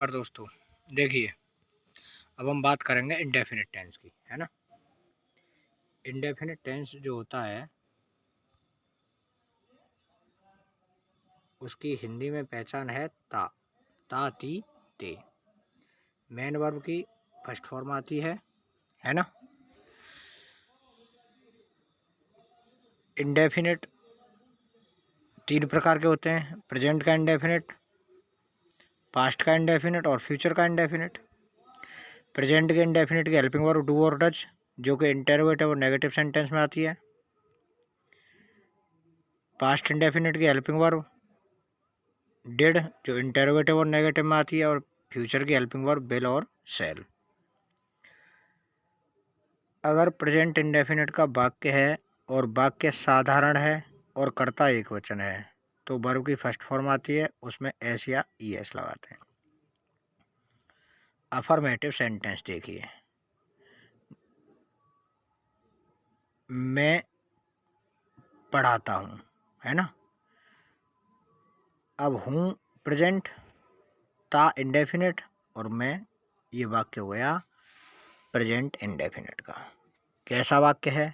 और दोस्तों देखिए, अब हम बात करेंगे इंडेफिनिट टेंस की, है ना। इंडेफिनिट टेंस जो होता है उसकी हिंदी में पहचान है ता ती ते। मेन वर्ब की फर्स्ट फॉर्म आती है ना। इंडेफिनिट तीन प्रकार के होते हैं, प्रेजेंट का इंडेफिनिट, पास्ट का इंडेफिनिट और फ्यूचर का इंडेफिनिट। प्रेजेंट के इंडेफिनिट की हेल्पिंग वर्ब डू और डज, जो कि इंटरोगेटिव और नेगेटिव सेंटेंस में आती है। पास्ट इंडेफिनिट की हेल्पिंग वर्ब डिड, जो इंटरोगेटिव और नेगेटिव में आती है। और फ्यूचर की हेल्पिंग वर्ब विल और शैल। अगर प्रेजेंट इंडेफिनिट का वाक्य है और वाक्य साधारण है और कर्ता एक वचन है तो वर्ब की फर्स्ट फॉर्म आती है, उसमें एस या ई एस लगाते हैं। अफर्मेटिव सेंटेंस देखिए, मैं पढ़ाता हूँ, है ना। अब हूँ प्रेजेंट, ता इंडेफिनिट और मैं, ये वाक्य हो गया प्रेजेंट इंडेफिनिट का। कैसा वाक्य है?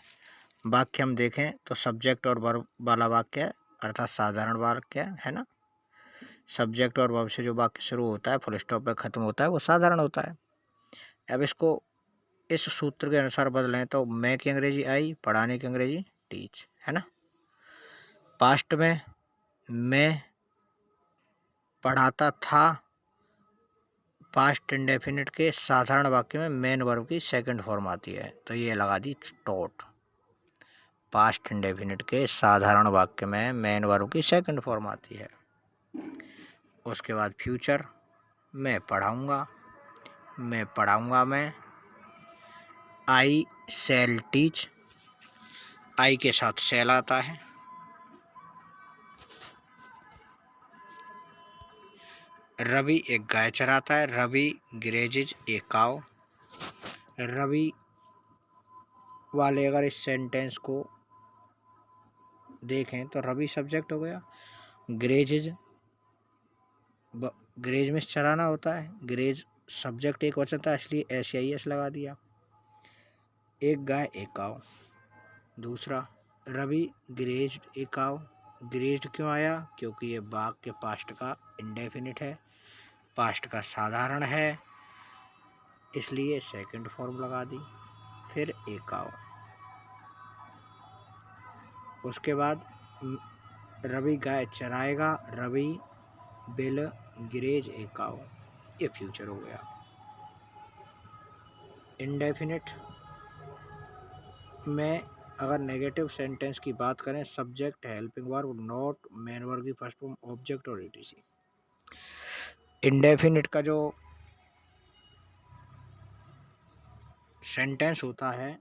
वाक्य हम देखें तो सब्जेक्ट और वर्ब वाला वाक्य है, अर्थात साधारण वाक्य है ना। सब्जेक्ट और वर्ब से जो वाक्य शुरू होता है, फुल स्टॉप पे खत्म होता है, वो साधारण होता है। अब इसको इस सूत्र के अनुसार बदलें तो मैं की अंग्रेजी आई, पढ़ाने की अंग्रेजी टीच, है ना। पास्ट में मैं पढ़ाता था, पास्ट इंडेफिनिट के साधारण वाक्य में मेन वर्ब की सेकंड फॉर्म आती है, तो ये लगा दी टॉट। पास्ट इंडेफिनिट के साधारण वाक्य में मेन वर्ब की सेकंड फॉर्म आती है। उसके बाद फ्यूचर, मैं पढ़ाऊँगा, मैं पढ़ाऊँगा मैं, आई शैल टीच, आई के साथ शैल आता है। रवि एक गाय चराता है, रवि ग्रेजेज ए काव। रवि वाले अगर इस सेंटेंस को देखें तो रवि सब्जेक्ट हो गया, ग्रेजेज ग्रेज में चराना होता है, ग्रेज सब्जेक्ट एक वचन था इसलिए एस या एस लगा दिया। एक गाय एक काव। दूसरा, रवि ग्रेज्ड ए काव। ग्रेज्ड क्यों आया? क्योंकि ये वाक्य पास्ट का इंडेफिनिट है, पास्ट का साधारण है, इसलिए सेकंड फॉर्म लगा दी। फिर एक काव। उसके बाद रवि गाय चराएगा, रवि बिल ग्रेज ए काव, ये फ्यूचर हो गया। इंडेफिनिट में अगर नेगेटिव सेंटेंस की बात करें, subject, helping verb, not, main verb की फर्स्ट फॉर्म, ऑब्जेक्ट और ईटीसी। इंडेफिनिट का जो सेंटेंस होता है,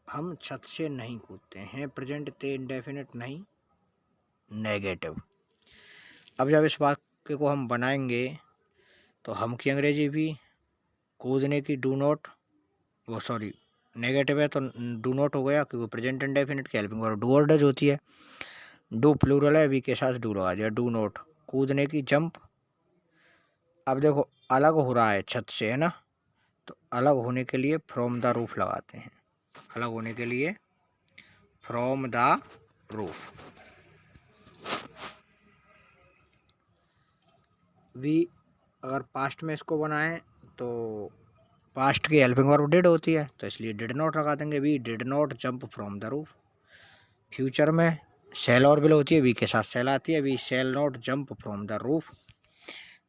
हम छत से नहीं कूदते हैं, प्रेजेंट ते इंडेफिनिट नहीं, नेगेटिव। अब जब इस वाक्य को हम बनाएंगे तो हम की अंग्रेजी भी, कूदने की डू नॉट, वो सॉरी नेगेटिव है तो डू नॉट हो गया, क्योंकि प्रेजेंट इंडेफिनिट की हेल्पिंग वर्ब डू और डज होती है। डू प्लूरल है, वी के साथ डू लगा दिया, डू नॉट। कूदने की जंप। अब देखो अलग हो रहा है छत से, है ना, तो अलग होने के लिए फ्रॉम द रूफ लगाते हैं, अलग होने के लिए फ्रॉम द रूफ। वी अगर पास्ट में इसको बनाएं तो पास्ट की हेल्पिंग वर्ब डिड होती है, तो इसलिए डिड नॉट लगा देंगे, we did not jump from the roof. Future में शैल और विल होती है, वी के साथ शैल आती है, we shall not jump from the roof.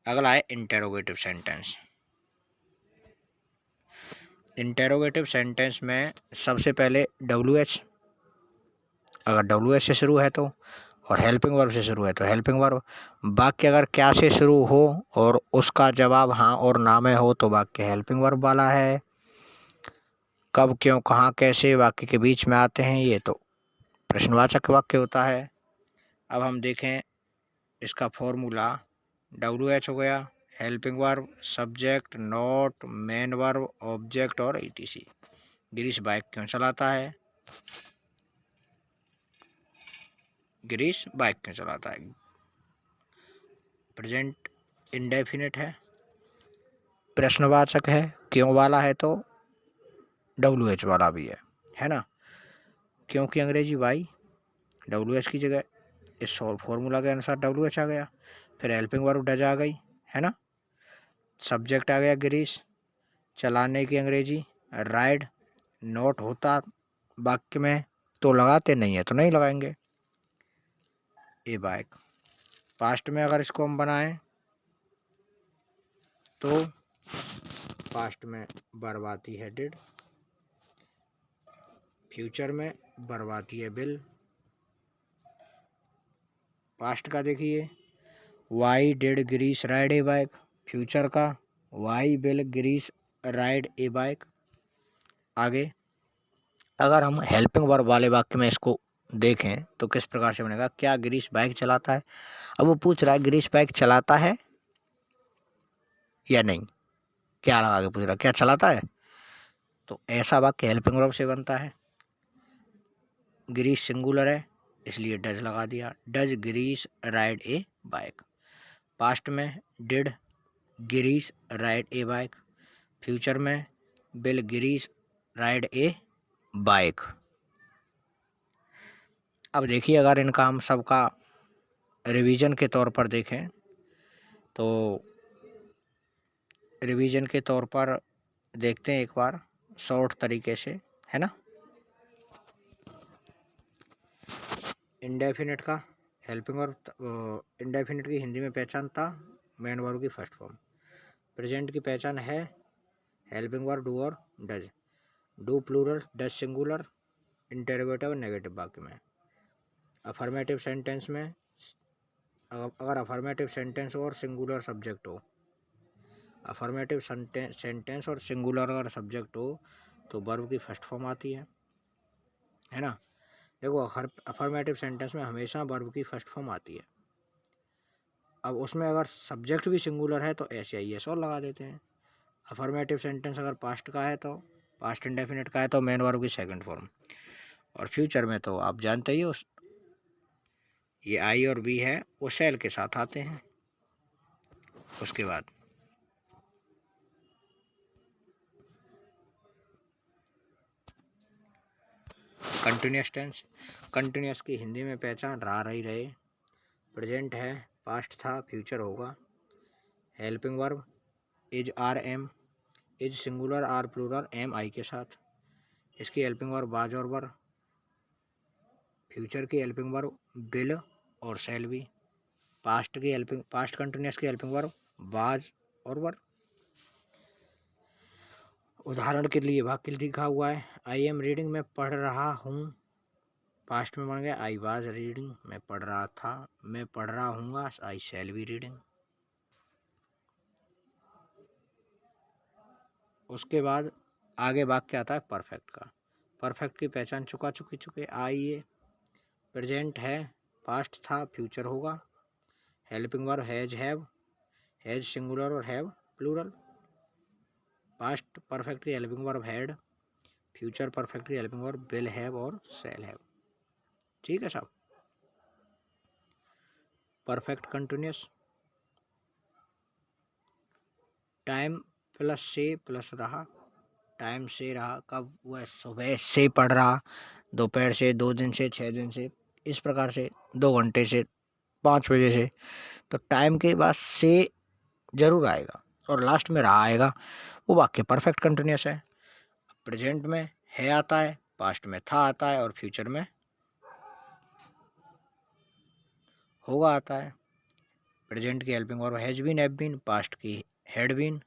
अगला है इंटेरोगेटिव सेंटेंस। इंटेरोगेटिव सेंटेंस में सबसे पहले डब्ल्यू एच, अगर डब्ल्यू एच से शुरू है तो, और हेल्पिंग वर्ब से शुरू है तो हेल्पिंग वर्ब। वाक्य अगर क्या से शुरू हो और उसका जवाब हाँ और ना में हो तो वाक्य हेल्पिंग वर्ब वाला है। कब, क्यों, कहाँ, कैसे वाक्य के बीच में आते हैं, ये तो प्रश्नवाचक वाक्य होता है। अब हम देखें इसका फॉर्मूला, डब्ल्यू एच हो गया, helping verb, subject, not, main verb, object और ईटीसी। गिरीश बाइक क्यों चलाता है? गिरीश बाइक क्यों चलाता है? प्रेजेंट इंडेफिनिट है, प्रश्नवाचक है, क्यों वाला है तो WH वाला भी है ना। क्योंकि अंग्रेजी वाई, WH की जगह इस फॉर्मूला के अनुसार WH आ गया। फिर हेल्पिंग वर्ब डज आ गई, है ना। सब्जेक्ट आ गया गिरीश, चलाने की अंग्रेजी राइड, नोट होता वाक्य में तो लगाते नहीं है तो नहीं लगाएंगे। ए बाइक, पास्ट में अगर इसको हम बनाएं तो पास्ट में वर्ब आती है डिड, फ्यूचर में वर्ब आती है विल। पास्ट का देखिए why did Girish ride a bike, future का why will Girish ride a bike. आगे अगर हम हेल्पिंग वर्ब वाले वाक्य में इसको देखें तो किस प्रकार से बनेगा, क्या गिरीश बाइक चलाता है। अब वो पूछ रहा है गिरीश बाइक चलाता है या नहीं, क्या लगा के पूछ रहा है, क्या चलाता है। तो ऐसा वाक्य हेल्पिंग वर्ब से बनता है। गिरीश सिंगुलर है इसलिए डज लगा दिया, does Girish ride a bike. Past में did Girish ride a bike, future में will Girish ride a bike. अब देखिए अगर इनका हम सबका रिवीजन के तौर पर देखें तो रिवीजन के तौर पर देखते हैं एक बार शॉर्ट तरीके से, है ना। इंडेफिनिट का हेल्पिंग वर्ब, इंडेफिनिट की हिंदी में पहचान था मेन वर्ब की फर्स्ट फॉर्म। प्रेजेंट की पहचान है हेल्पिंग वर्ब डू और does, do plural does singular, interrogative negative वाक्य में। अफर्मेटिव सेंटेंस में अगर अफर्मेटिव सेंटेंस और सिंगुलर सब्जेक्ट हो, अफर्मेटिव सेंटेंस और सिंगुलर अगर सब्जेक्ट हो तो वर्ब की फर्स्ट फॉर्म आती है ना। देखो अफर्मेटिव सेंटेंस में हमेशा वर्ब की फर्स्ट फॉर्म आती है। अब उसमें अगर सब्जेक्ट भी सिंगुलर है तो SIS और लगा देते हैं। अफर्मेटिव सेंटेंस अगर पास्ट का है तो पास्ट इंडेफिनिट का है तो मेन वर्ब की सेकंड फॉर्म। और फ्यूचर में तो आप जानते ही हो ये आई और बी है वो शैल के साथ आते हैं। उसके बाद कंटिन्यूस टेंस, कंटिन्यूस की हिंदी में पहचान रहा रही रहे, प्रेजेंट है, पास्ट था, फ्यूचर होगा। Helping verb is are am, is singular are plural am I के साथ। इसकी हेल्पिंग वर्ब वाज और वर, फ्यूचर की हेल्पिंग वर्ब विल और शैल बी। पास्ट कंटिन्यूस की हेल्पिंग वर्ब वाज और वर। उदाहरण के लिए वाक्य लिखा हुआ है आई एम रीडिंग, मैं पढ़ रहा हूँ, पास्ट में बन गया आई वाज रीडिंग, मैं पढ़ रहा था, मैं पढ़ रहा हूँगा, आई शैल बी रीडिंग। उसके बाद आगे वाक्य आता है परफेक्ट का। परफेक्ट की पहचान चुके आइए, प्रेजेंट है, पास्ट था, फ्यूचर होगा। हेल्पिंग वर्ब हैज सिंगुलर और हैव प्लूरल। पास्ट परफेक्ट की helping verb had, future perfect की हेल्पिंग वर्ब विल हैव और शैल हैव। ठीक है साहब। परफेक्ट कंटिन्यूस, टाइम प्लस से प्लस रहा, टाइम से रहा कब, वह सुबह से पढ़ रहा, दोपहर से, 2 दिन से, 6 दिन से, इस प्रकार से 2 घंटे से, 5 बजे से। तो टाइम के बाद से जरूर आएगा और लास्ट में रहा आएगा, वो वाक्य परफेक्ट कंटिन्यूस है। प्रेजेंट में है आता है, पास्ट में था आता है और फ्यूचर में होगा आता है। प्रेजेंट की helping verb has been, have been, past की हैड बीन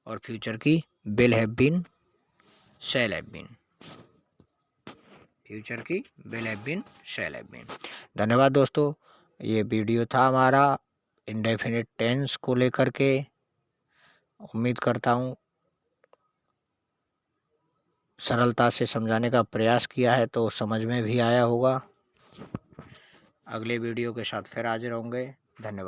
और फ्यूचर की will have been, shall have been. Future की will have been, shall have been. धन्यवाद दोस्तों, ये वीडियो था हमारा इंडेफिनिट टेंस को लेकर के। उम्मीद करता हूँ सरलता से समझाने का प्रयास किया है तो समझ में भी आया होगा। अगले वीडियो के साथ फिर हाजिर होंगे। धन्यवाद।